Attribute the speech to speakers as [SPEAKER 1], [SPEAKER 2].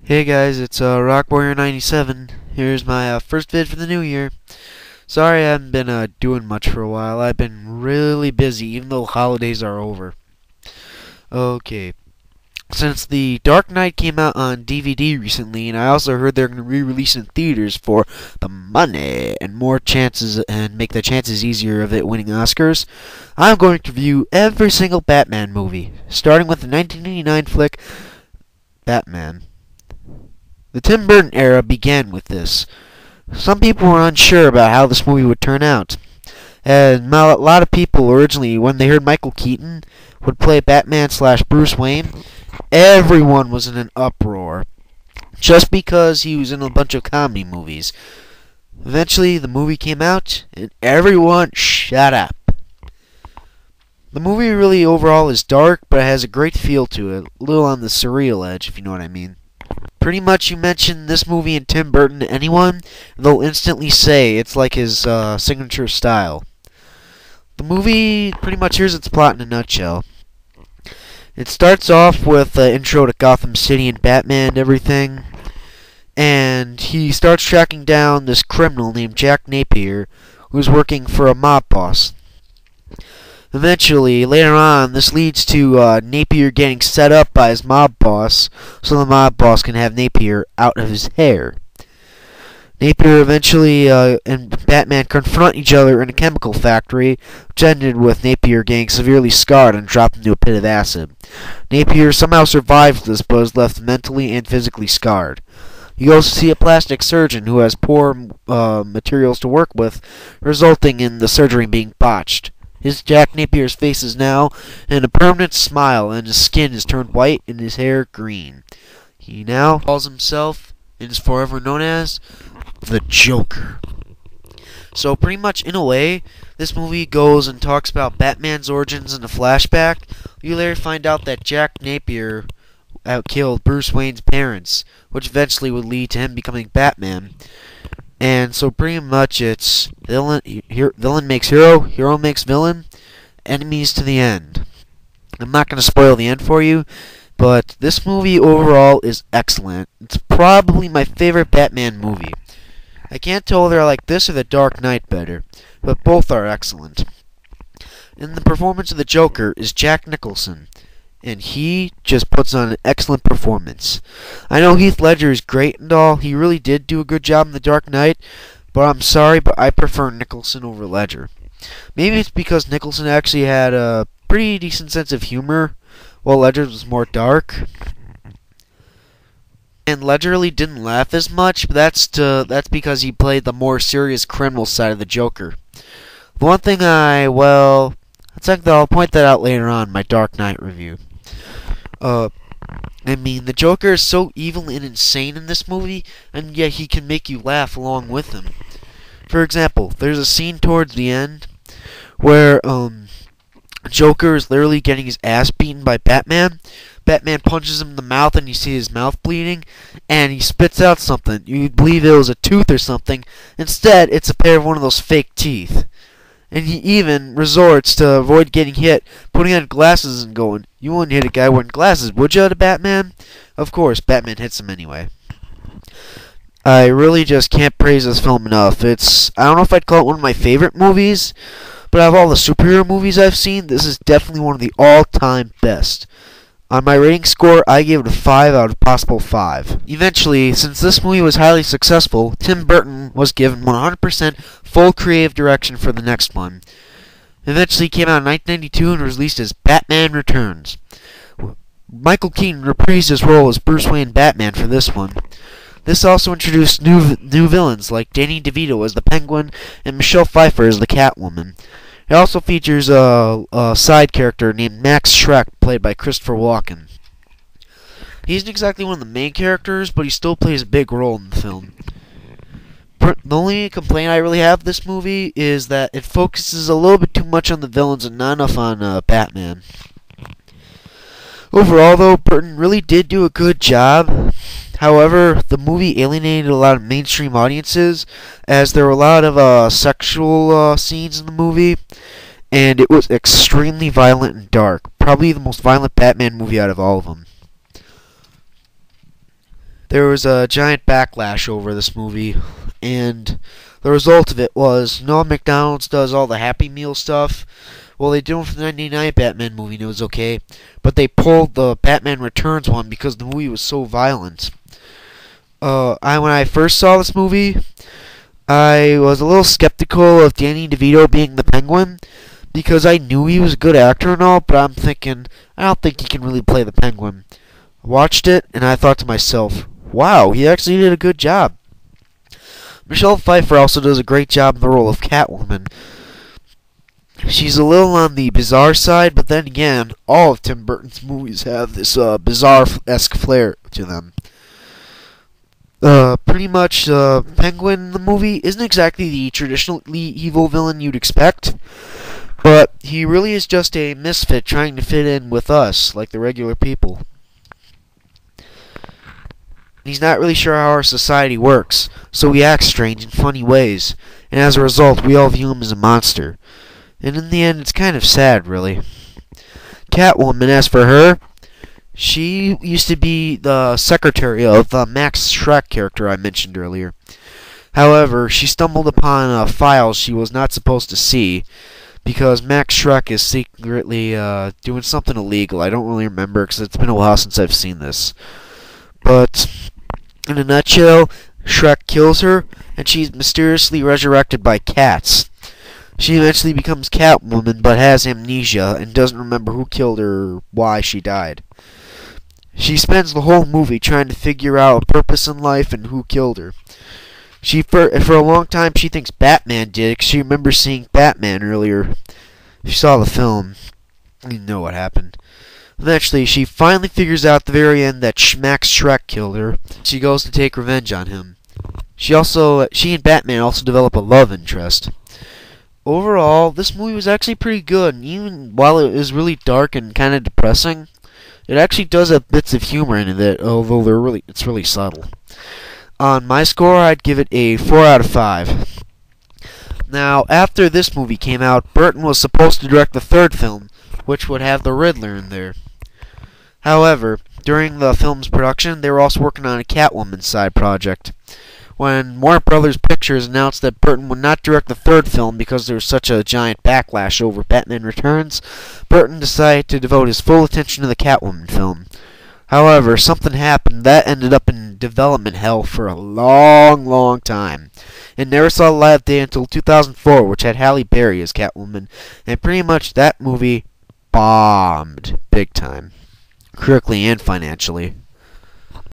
[SPEAKER 1] Hey guys, it's Rock Warrior 97. Here's my first vid for the new year. Sorry I haven't been doing much for a while. I've been really busy, even though holidays are over. Okay, since The Dark Knight came out on DVD recently, and I also heard they're going to re-release in theaters for the money and more chances and make the chances easier of it winning Oscars, I'm going to review every single Batman movie, starting with the 1989 flick Batman. The Tim Burton era began with this. Some people were unsure about how this movie would turn out. And a lot of people originally, when they heard Michael Keaton would play Batman/Bruce Wayne, everyone was in an uproar. Just because he was in a bunch of comedy movies. Eventually, the movie came out, and everyone shut up. The movie really overall is dark, but it has a great feel to it. A little on the surreal edge, if you know what I mean. Pretty much you mention this movie and Tim Burton to anyone, they'll instantly say it's like his signature style. The movie, pretty much here's its plot in a nutshell. It starts off with the intro to Gotham City and Batman and everything, and he starts tracking down this criminal named Jack Napier, who's working for a mob boss. Eventually, later on, this leads to Napier getting set up by his mob boss, so the mob boss can have Napier out of his hair. Napier eventually and Batman confront each other in a chemical factory, which ended with Napier getting severely scarred and dropped into a pit of acid. Napier somehow survives this, but is left mentally and physically scarred. You also see a plastic surgeon who has poor materials to work with, resulting in the surgery being botched. His Jack Napier's face is now in a permanent smile, and his skin is turned white and his hair green. He now calls himself, and is forever known as, the Joker. So pretty much in a way, this movie goes and talks about Batman's origins in a flashback. You later find out that Jack Napier killed Bruce Wayne's parents, which eventually would lead to him becoming Batman. And so pretty much it's villain makes hero, hero makes villain, enemies to the end. I'm not going to spoil the end for you, but this movie overall is excellent. It's probably my favorite Batman movie. I can't tell whether I like this or The Dark Knight better, but both are excellent. And the performance of the Joker is Jack Nicholson, and he just puts on an excellent performance. I know Heath Ledger is great and all. He really did do a good job in The Dark Knight, but I'm sorry, but I prefer Nicholson over Ledger. Maybe it's because Nicholson actually had a pretty decent sense of humor, while Ledger's was more dark. And Ledger really didn't laugh as much, but that's because he played the more serious criminal side of the Joker. The one thing I'll point that out later on in my Dark Knight review. The Joker is so evil and insane in this movie, and yet he can make you laugh along with him. For example, there's a scene towards the end where Joker is literally getting his ass beaten by Batman. Batman punches him in the mouth and you see his mouth bleeding, and he spits out something. You'd believe it was a tooth or something. Instead, it's a pair of one of those fake teeth. And he even resorts to avoid getting hit, putting on glasses and going, "You wouldn't hit a guy wearing glasses, would you, to Batman?" Of course, Batman hits him anyway. I really just can't praise this film enough. I don't know if I'd call it one of my favorite movies, but out of all the superhero movies I've seen, this is definitely one of the all-time best. On my rating score, I gave it a 5 out of possible 5. Eventually, since this movie was highly successful, Tim Burton was given 100% full creative direction for the next one. Eventually came out in 1992 and was released as Batman Returns. Michael Keaton reprised his role as Bruce Wayne Batman for this one. This also introduced new villains like Danny DeVito as the Penguin and Michelle Pfeiffer as the Catwoman. It also features a side character named Max Schreck, played by Christopher Walken. He isn't exactly one of the main characters, but he still plays a big role in the film. The only complaint I really have with this movie is that it focuses a little bit too much on the villains and not enough on Batman. Overall, though, Burton really did do a good job. However, the movie alienated a lot of mainstream audiences, as there were a lot of sexual scenes in the movie, and it was extremely violent and dark. Probably the most violent Batman movie out of all of them. There was a giant backlash over this movie, and the result of it was, McDonald's does all the Happy Meal stuff. Well, they did it for the '99 Batman movie, and it was okay. But they pulled the Batman Returns one because the movie was so violent. When I first saw this movie, I was a little skeptical of Danny DeVito being the Penguin, because I knew he was a good actor and all, but I'm thinking, I don't think he can really play the Penguin. I watched it, and I thought to myself, wow, he actually did a good job. Michelle Pfeiffer also does a great job in the role of Catwoman. She's a little on the bizarre side, but then again, all of Tim Burton's movies have this bizarre-esque flair to them. Pretty much, Penguin in the movie isn't exactly the traditionally evil villain you'd expect, but he really is just a misfit trying to fit in with us, like the regular people. He's not really sure how our society works, so he acts strange in funny ways, and as a result, we all view him as a monster. And in the end, it's kind of sad, really. Catwoman, as for her, she used to be the secretary of the Max Schreck character I mentioned earlier. However, she stumbled upon files she was not supposed to see, because Max Schreck is secretly doing something illegal. I don't really remember, because it's been a while since I've seen this. But, in a nutshell, Schreck kills her, and she's mysteriously resurrected by cats. She eventually becomes Catwoman, but has amnesia, and doesn't remember who killed her or why she died. She spends the whole movie trying to figure out a purpose in life and who killed her. For a long time, she thinks Batman did, because she remembers seeing Batman earlier. She saw the film. You know what happened. Eventually, she finally figures out at the very end that Max Schreck killed her. She goes to take revenge on him. She and Batman also develop a love interest. Overall, this movie was actually pretty good, and even while it is really dark and kind of depressing, it actually does have bits of humor in it, although it's really subtle. On my score, I'd give it a 4 out of 5. Now, after this movie came out, Burton was supposed to direct the third film, which would have the Riddler in there. However, during the film's production, they were also working on a Catwoman side project. When Warner Brothers Pictures announced that Burton would not direct the third film because there was such a giant backlash over Batman Returns, Burton decided to devote his full attention to the Catwoman film. However, something happened that ended up in development hell for a long, long time, and never saw the light of day until 2004, which had Halle Berry as Catwoman, and pretty much that movie bombed big time, critically and financially.